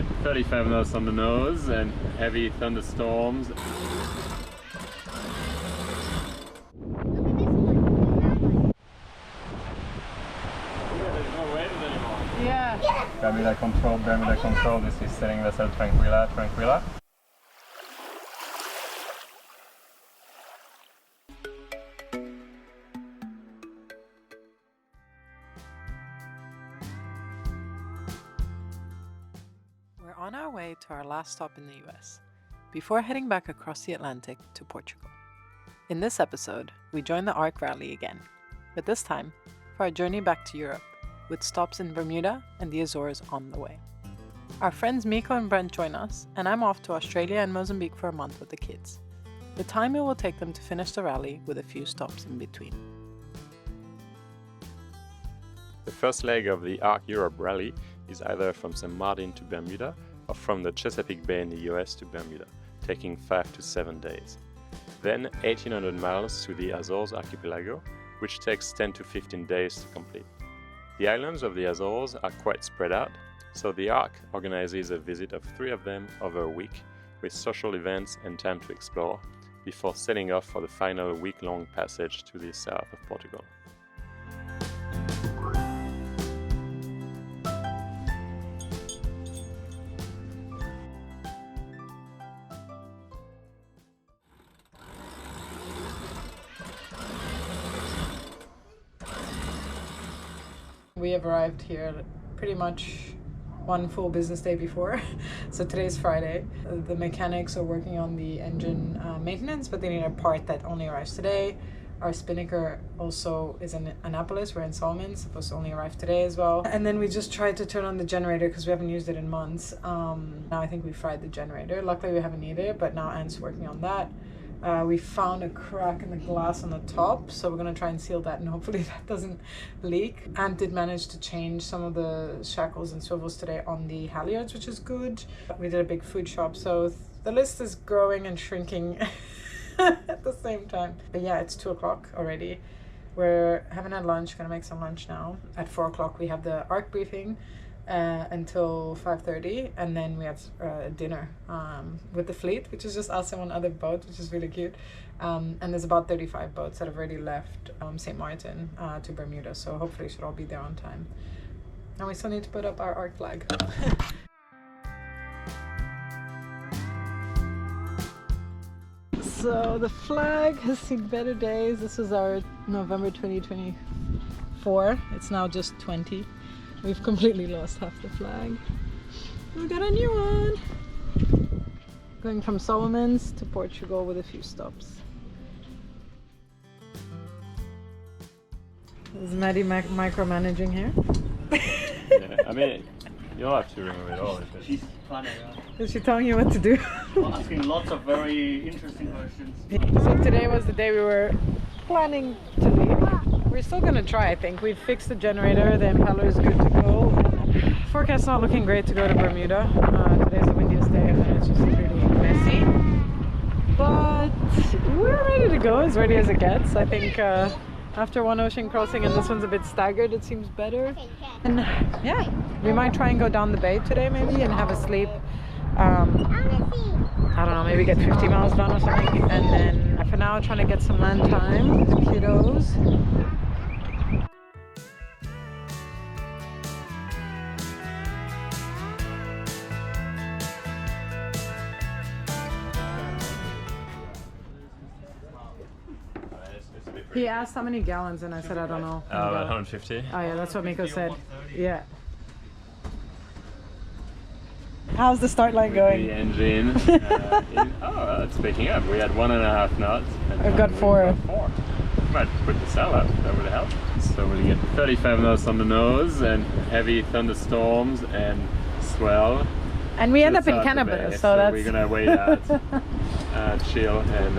get 35 knots on the nose and heavy thunderstorms. Yeah. Bermuda control, this is sailing vessel Tranquilla. We're on our way to our last stop in the US, before heading back across the Atlantic to Portugal. In this episode, we join the Arc Rally again, but this time for our journey back to Europe, with stops in Bermuda and the Azores on the way. Our friends Miko and Brent join us, and I'm off to Australia and Mozambique for a month with the kids. The time it will take them to finish the rally with a few stops in between. The first leg of the Arc Europe Rally is either from St. Martin to Bermuda or from the Chesapeake Bay in the US to Bermuda, taking 5 to 7 days. Then 1800 miles to the Azores archipelago, which takes 10 to 15 days to complete. The islands of the Azores are quite spread out, so the Arc organizes a visit of 3 of them over a week, with social events and time to explore, before setting off for the final week-long passage to the south of Portugal. We have arrived here pretty much one full business day before. So today's Friday. The mechanics are working on the engine maintenance, but they need a part that only arrives today. Our spinnaker also is in Annapolis. We're in Solomon, supposed to only arrive today as well. And then we just tried to turn on the generator because we haven't used it in months. Now I think we fried the generator. Luckily we haven't needed it, but now Anne's working on that. We found a crack in the glass on the top, so we're going to try and seal that and hopefully that doesn't leak. And did manage to change some of the shackles and swivels today on the halyards, which is good. We did a big food shop, so the list is growing and shrinking at the same time. But yeah, it's 2 o'clock already. We're haven't had lunch, gonna make some lunch now. At 4 o'clock we have the ARC briefing until 5:30, and then we have dinner with the fleet, which is just us and one other boat, which is really cute. And there's about 35 boats that have already left St. Martin to Bermuda, so hopefully we should all be there on time. And we still need to put up our ARC flag. So the flag has seen better days. This was our November 2024. It's now just 20. We've completely lost half the flag. We got a new one! Going from Solomon's to Portugal with a few stops. Is Maddie micromanaging here? Yeah, I mean, you'll have to remove it all. She's planning. Is she telling you what to do? Asking lots of very interesting questions. So today was the day we were planning to leave. We're still gonna try, I think. We've fixed the generator, the impeller is good to go. Forecast's not looking great to go to Bermuda. Today's the windiest day and it's just really messy. But we're ready to go, as ready as it gets. I think after one ocean crossing and this one's a bit staggered, it seems better. And yeah, we might try and go down the bay today maybe and have a sleep. I don't know, maybe get 50 miles done or something. And then for now, trying to get some land time with the kiddos. He asked how many gallons and I said I don't know. About 150. Oh yeah, that's what Miko said. Yeah. How's the start line going? The engine, it's picking up. We had 1.5 knots. I've got 4. Might put the sail up, that would help. So we'll get 35 knots on the nose and heavy thunderstorms and swell. And we end up in Canada, so that's... we're gonna wait out, chill and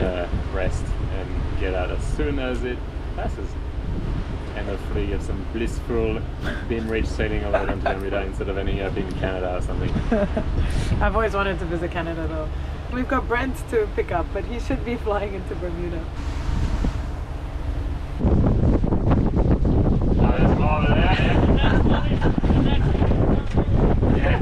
rest and get out as soon as it passes. And hopefully get some blissful beam reach sailing all the way down to Bermuda instead of ending up in Canada or something. I've always wanted to visit Canada though. We've got Brent to pick up, but he should be flying into Bermuda. That's more than that. Yeah.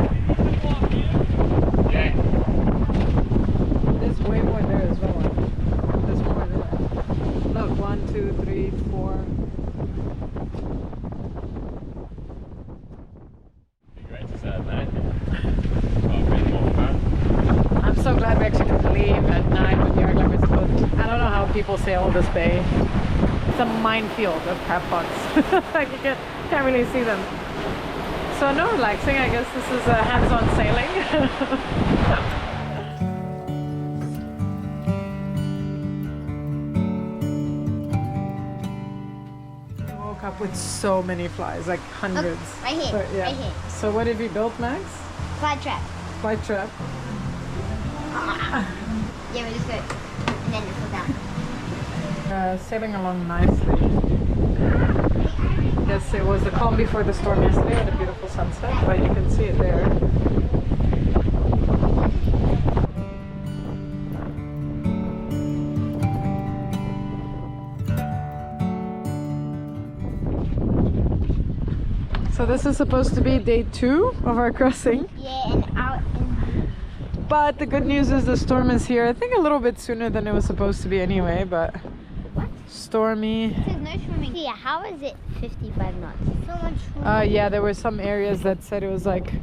I don't know how people sail this bay. It's a minefield of crab pots. Like you can't really see them. So no relaxing, I guess this is hands-on sailing. Up with so many flies, like hundreds. Look, right here, So, yeah. right here. So what have you built, Max? Fly trap. Fly trap. Yeah, we just go. And then just go down. Sailing along nicely. Yes, it was the calm before the storm yesterday and a beautiful sunset, but you can see it there. So this is supposed to be day 2 of our crossing. Yeah, and out in... But the good news is the storm is here. I think a little bit sooner than it was supposed to be anyway, but What? stormy. It says no swimming. Yeah, how is it 55 knots? So much swimming. Yeah, there were some areas that said it was like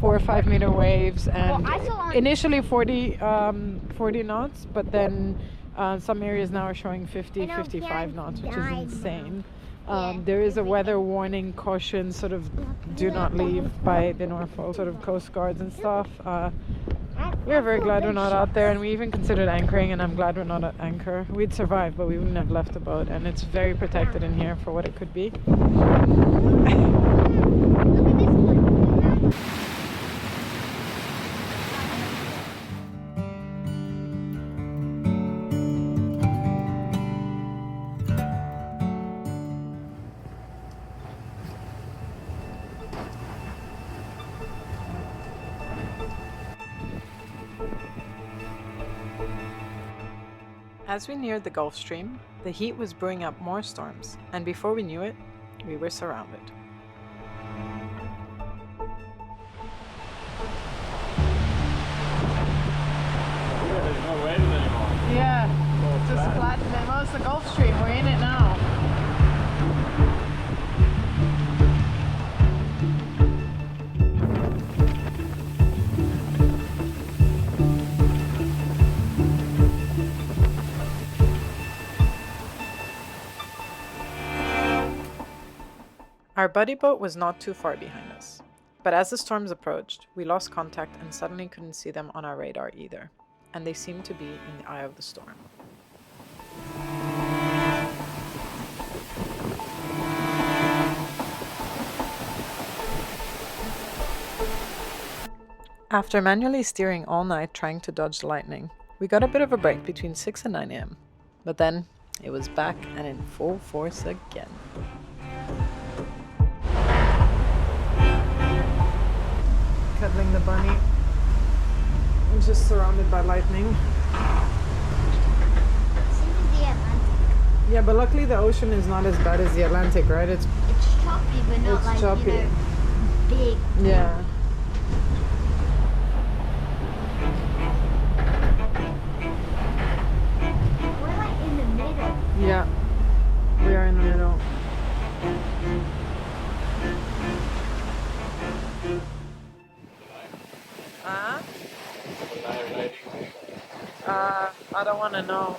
4 or 5 meter waves, and Well, I saw on- initially 40 knots, but then some areas now are showing 50, I know, 55 Karen knots, which is died. insane. Yeah. There is a weather warning caution, sort of do not leave by the Norfolk sort of coast guards and stuff. We're very glad we're not out there, and we even considered anchoring, and I'm glad we're not at anchor. We'd survived, but we wouldn't have left the boat, and it's very protected in here for what it could be. Look at this one. As we neared the Gulf Stream, the heat was brewing up more storms, and before we knew it, we were surrounded. There's no waves anymore. Yeah, just flat. Well, it's the Gulf Stream. We're in it now. Our buddy boat was not too far behind us, but as the storms approached, we lost contact and suddenly couldn't see them on our radar either, and they seemed to be in the eye of the storm. After manually steering all night trying to dodge the lightning, we got a bit of a break between 6 and 9 a.m. But then, it was back and in full force again. Cuddling the bunny. I'm just surrounded by lightning. Same as the Atlantic. Yeah, but luckily the ocean is not as bad as the Atlantic, right? It's choppy, but not It's like, choppy. you know, big. Yeah. We're like in the middle. Yeah. We are in the middle. Huh? I don't want to know.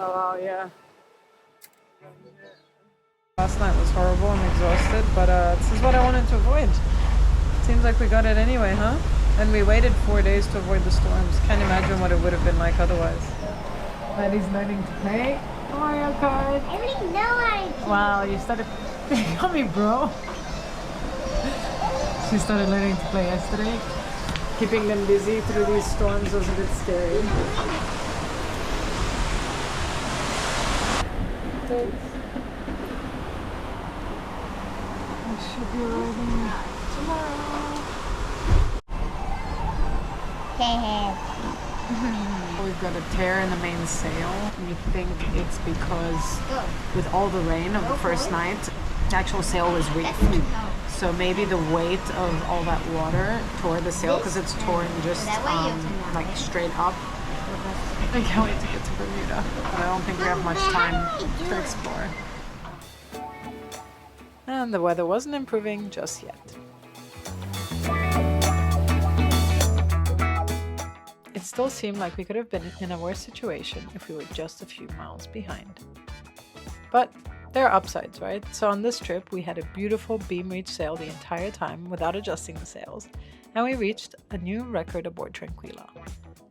Oh wow, yeah. Last night was horrible. I'm exhausted, but this is what I wanted to avoid. Seems like we got it anyway, huh? And we waited 4 days to avoid the storms. Can't imagine what it would have been like otherwise. Maddie's learning to play Mario Kart. I already know how to Wow, you started. Got me, bro. She started learning to play yesterday. Keeping them busy through these storms was a bit scary. I should be arriving tomorrow. We've got a tear in the main sail. We think it's because with all the rain of the first night, the actual sail was reefed. So maybe the weight of all that water tore the sail because it's torn just like straight up. I can't wait to get to Bermuda, but I don't think we have much time to explore. And the weather wasn't improving just yet. still seemed like we could have been in a worse situation if we were just a few miles behind. But there are upsides, right? So on this trip, we had a beautiful beam reach sail the entire time without adjusting the sails, and we reached a new record aboard Tranquilla.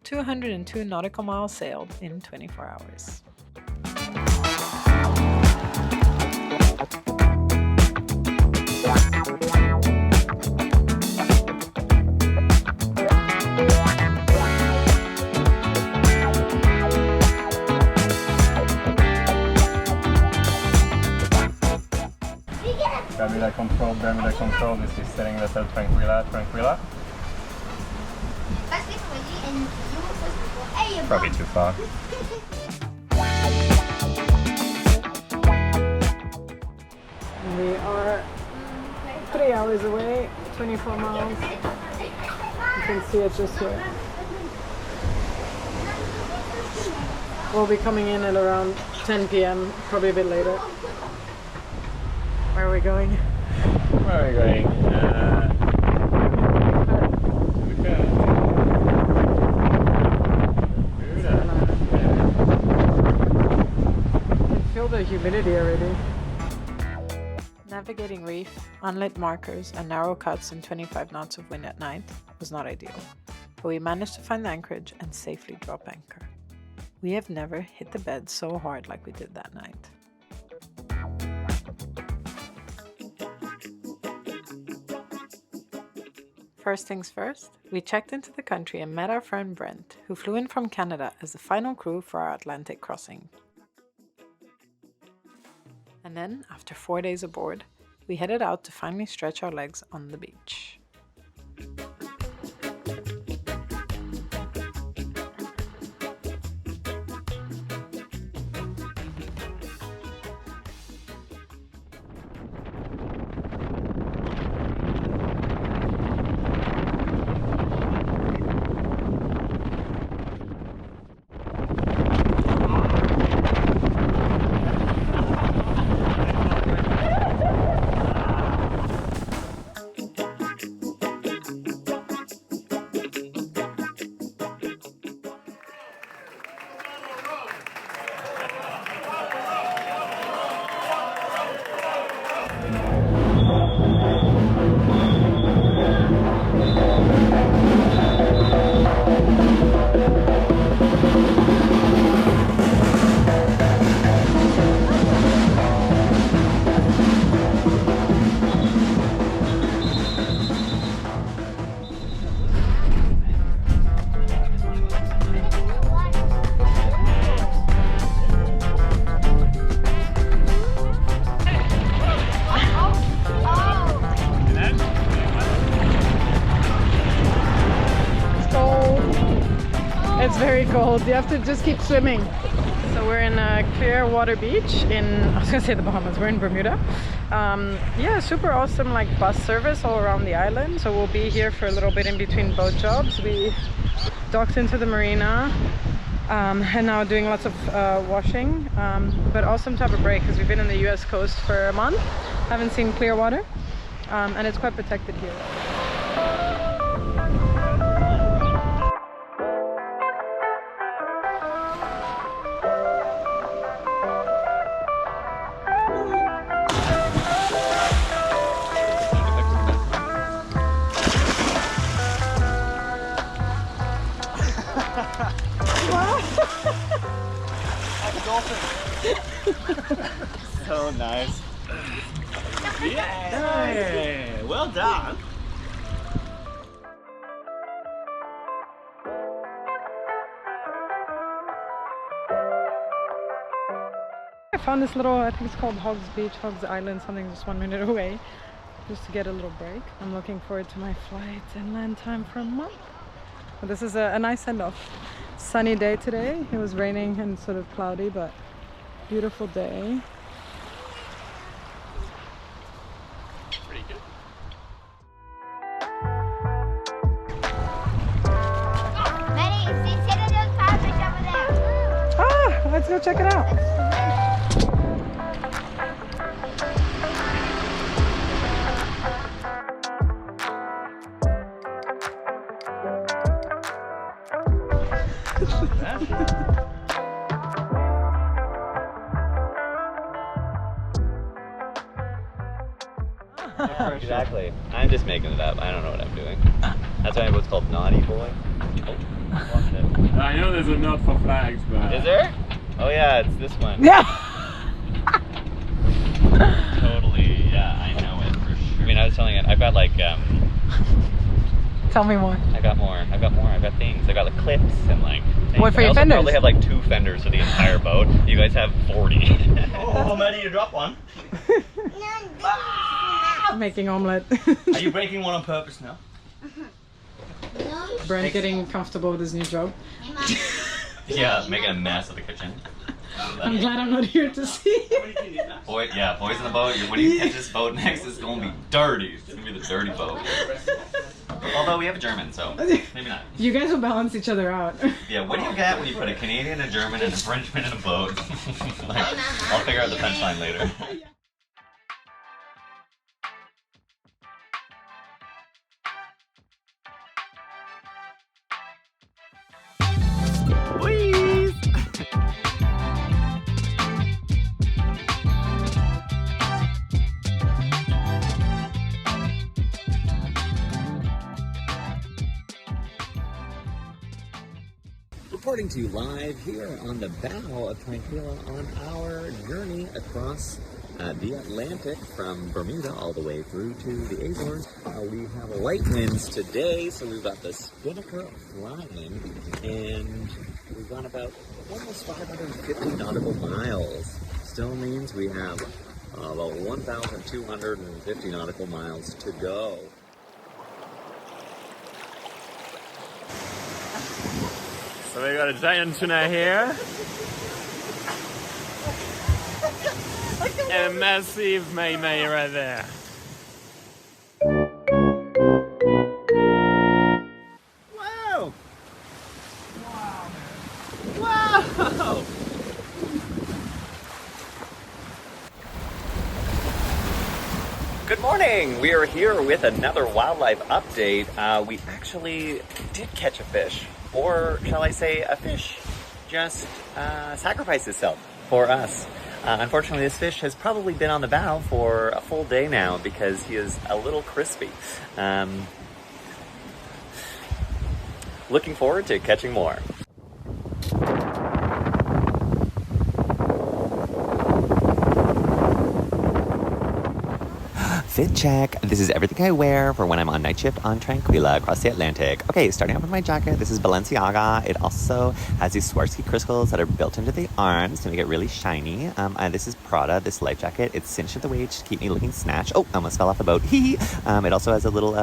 202 nautical miles sailed in 24 hours. Bermuda control, this is setting vessel Tranquilla. Probably too far. We are 3 hours away, 24 miles. You can see it just here. We'll be coming in at around 10 p.m., probably a bit later. Where are we going? Where are we going? I feel the humidity already. Navigating reef, unlit markers, and narrow cuts in 25 knots of wind at night was not ideal, but we managed to find the anchorage and safely drop anchor. We have never hit the bed so hard like we did that night. First things first, we checked into the country and met our friend Brent, who flew in from Canada as the final crew for our Atlantic crossing. And then, after 4 days aboard, we headed out to finally stretch our legs on the beach. It's very cold. You have to just keep swimming. So we're in a clear water beach in, I was gonna say the Bahamas, we're in Bermuda. Yeah, super awesome like bus service all around the island. So we'll be here for a little bit in between boat jobs. We docked into the marina and now doing lots of washing. But awesome to have a break because we've been in the US coast for a month. Haven't seen clear water and it's quite protected here. So nice. Yeah, well done. I found this little, I think it's called Hogs Beach, Hogs Island, something just 1 minute away, just to get a little break. I'm looking forward to my flight and land time for a month. But this is a nice send-off. Sunny day today. It was raining and sort of cloudy, but beautiful day. Pretty good. Ah, let's go check it out. Yeah, exactly. I'm just making it up. I don't know what I'm doing. That's why what's called naughty boy. Oh, I know there's a note for flags, but... is there? Oh yeah, it's this one. Yeah. Totally, yeah, I know it for sure. I mean, I was telling it, I've got like, Tell me more. I've got things. I got like clips and like things. What for your I also fenders? probably have like 2 fenders for the entire boat. You guys have 40. Oh, I'm ready to drop one. Making omelette. Are you breaking one on purpose now? Brent getting comfortable with his new job. Yeah, making a mess of the kitchen. I'm glad I'm not here to see. Boy, yeah, boys in the boat. When you catch this boat next, it's gonna be dirty. It's gonna be the dirty boat. Although we have a German, so maybe not. You guys will balance each other out. Yeah, what do you get when you put a Canadian, a German, and a Frenchman in a boat? Like, I'll figure out the punchline later. Reporting to you live here on the bow of Tranquilla on our journey across the Atlantic from Bermuda all the way through to the Azores. We have light winds today, so we've got the spinnaker flying, and we've gone about almost 550 nautical miles. Still means we have about 1,250 nautical miles to go. So we got a giant tuna here. And a massive May right there. Wow! Wow! Good morning! We are here with another wildlife update. We actually did catch a fish, or shall I say a fish just sacrificed itself for us. Unfortunately, this fish has probably been on the bow for a full day now because he is a little crispy. Looking forward to catching more. Fit check. This is everything I wear for when I'm on night shift on Tranquilla across the Atlantic. Okay, starting off with my jacket. This is Balenciaga. It also has these Swarovski crystals that are built into the arms to make it really shiny. And this is Prada, this life jacket. It's cinched at the waist to keep me looking snatched. Oh, I almost fell off the boat. It also has a little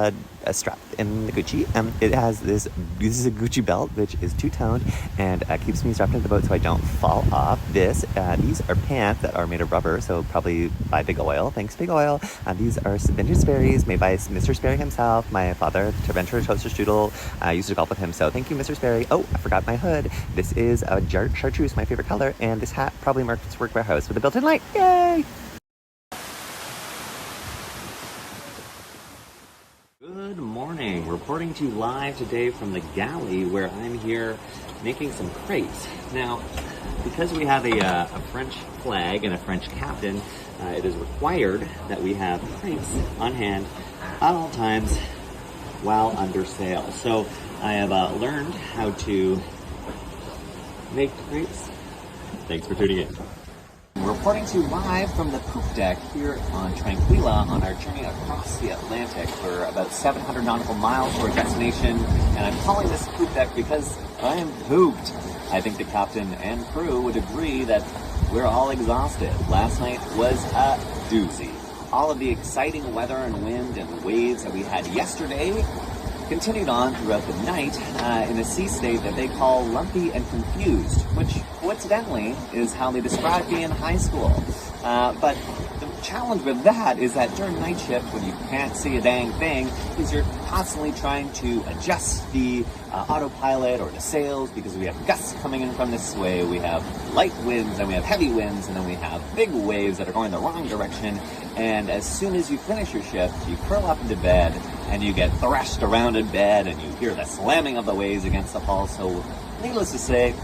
a strap in the Gucci. It has this is a Gucci belt, which is two-toned and keeps me strapped into the boat so I don't fall off. These are pants that are made of rubber, so probably by Big Oil. Thanks, Big Oil. These are vintage Sperry's made by Mr. Sperry himself. My father, Ventura Toaster Strudel, used to golf with him, so thank you, Mr. Sperry. Oh, I forgot my hood. This is a chartreuse, my favorite color, and this hat probably marks work warehouse with a built-in light. Yay! Good morning. Reporting to you live today from the galley where I'm here making some crepes. Now, because we have a French flag and a French captain, it is required that we have crepes on hand at all times while under sail. So I have learned how to make crepes. Thanks for tuning in. We're reporting to you live from the poop deck here on Tranquilla on our journey across the Atlantic. We're about 700 nautical miles to our destination, and I'm calling this poop deck because I am pooped. I think the captain and crew would agree that we're all exhausted. Last night was a doozy. All of the exciting weather and wind and waves that we had yesterday continued on throughout the night in a sea state that they call lumpy and confused, which coincidentally is how they described me in high school. But the challenge with that is that during night shift, when you can't see a dang thing, is you're constantly trying to adjust the autopilot or the sails, because we have gusts coming in from this way, we have light winds, and we have heavy winds, and then we have big waves that are going the wrong direction. And as soon as you finish your shift, you curl up into bed, and you get thrashed around in bed, and you hear the slamming of the waves against the hull. So, needless to say,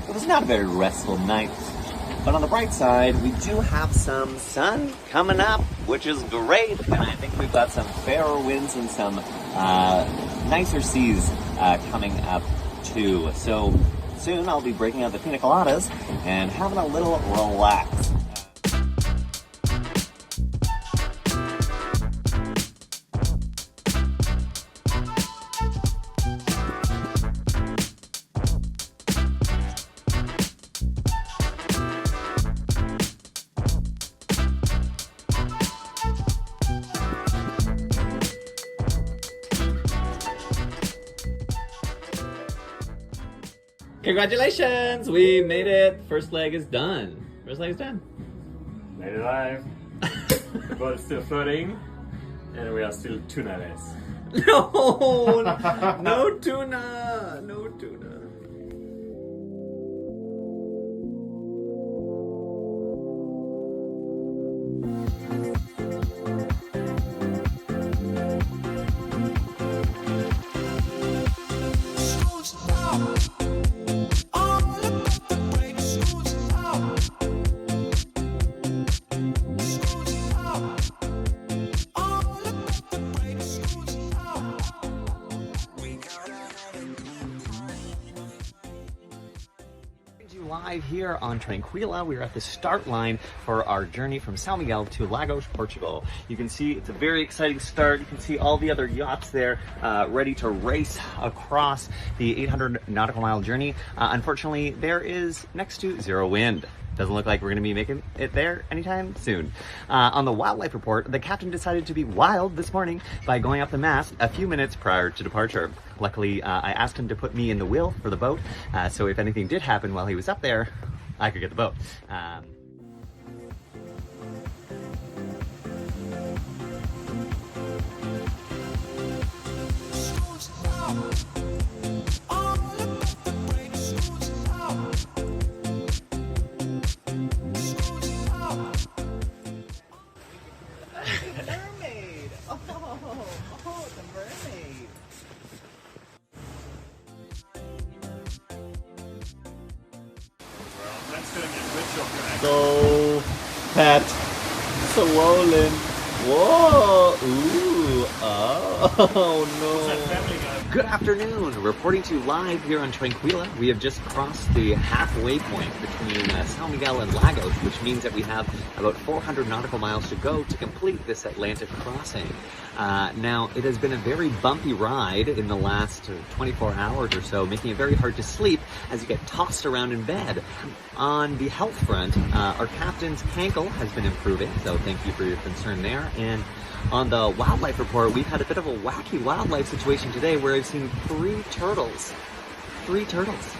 it was not a very restful night. But on the bright side, we do have some sun coming up, which is great. And I think we've got some fairer winds and some nicer seas coming up too. So soon I'll be breaking out the pina coladas and having a little relax. Congratulations! We made it. First leg is done. First leg is done. Made it alive. The boat is still floating, and we are still tuna-less. No! No tuna! No tuna. Live here on Tranquila. We're at the start line for our journey from São Miguel to Lagos, Portugal. You can see it's a very exciting start. You can see all the other yachts there ready to race across the 800 nautical mile journey. Unfortunately, there is next to zero wind. Doesn't look like we're going to be making it there anytime soon. On the wildlife report, the captain decided to be wild this morning by going up the mast a few minutes prior to departure. Luckily, I asked him to put me in the wheel for the boat, so if anything did happen while he was up there, I could get the boat. Mermaid! Oh, the mermaid! Well, that's gonna get rich off your act. Go, pet, swollen. Whoa! Ooh! Oh no! That Family Guy. Good afternoon. Reporting to you live here on Tranquila. We have just crossed the halfway point between São Miguel and Lagos, which means that we have about 400 nautical miles to go to complete this Atlantic crossing. Now, it has been a very bumpy ride in the last 24 hours or so, making it very hard to sleep as you get tossed around in bed. On the health front, our captain's ankle has been improving, so thank you for your concern there. And on the wildlife report, we've had a bit of a wacky wildlife situation today where I've seen 3 turtles. 3 turtles.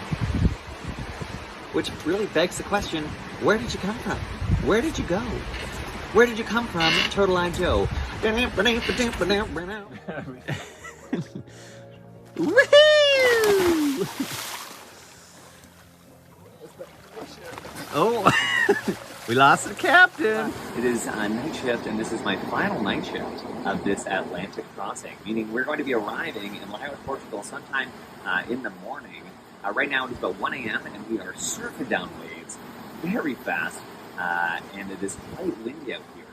Which really begs the question, where did you come from? Where did you go? Where did you come from, Turtle-Eyed Joe? Woohoo! Oh, we lost the captain. It is night shift, and this is my final night shift of this Atlantic crossing, meaning we're going to be arriving in Lagos, Portugal sometime in the morning. Right now it is about 1 a.m. and we are surfing down waves very fast, and it is quite windy out here.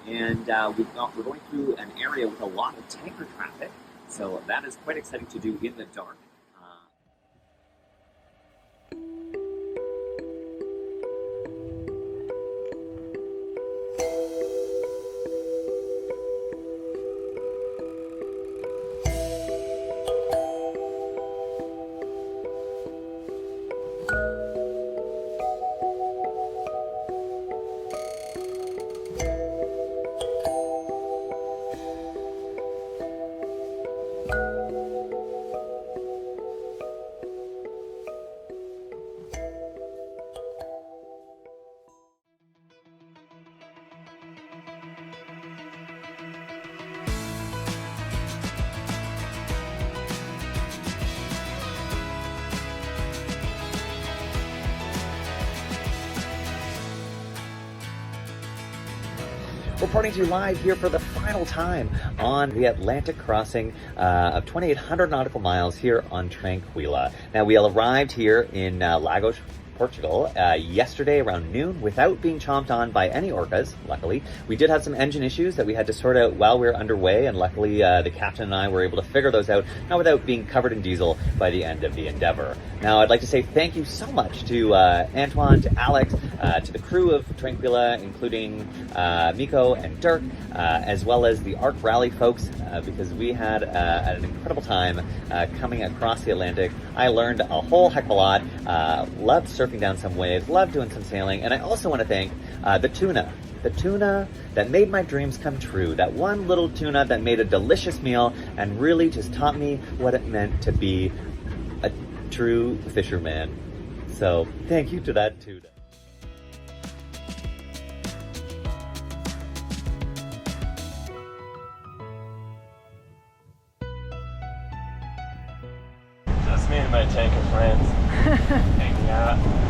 And we're going through an area with a lot of tanker traffic, so that is quite exciting to do in the dark. reporting to you live here for the final time on the Atlantic crossing of 2,800 nautical miles here on Tranquilla. Now, we arrived here in Lagos, Portugal yesterday around noon without being chomped on by any orcas, luckily. We did have some engine issues that we had to sort out while we were underway, and luckily the captain and I were able to figure those out, not without being covered in diesel by the end of the endeavor. Now, I'd like to say thank you so much to Antoine, to Alex, to the crew of Tranquilla, including Miko and Dirk, as well as the Arc Rally folks, because we had an incredible time coming across the Atlantic. I learned a whole heck of a lot, loved surfing down some waves, loved doing some sailing, and I also want to thank the tuna that made my dreams come true, that one little tuna that made a delicious meal and really just taught me what it meant to be a true fisherman. So thank you to that tuna. Just me and my tanker friends hanging out.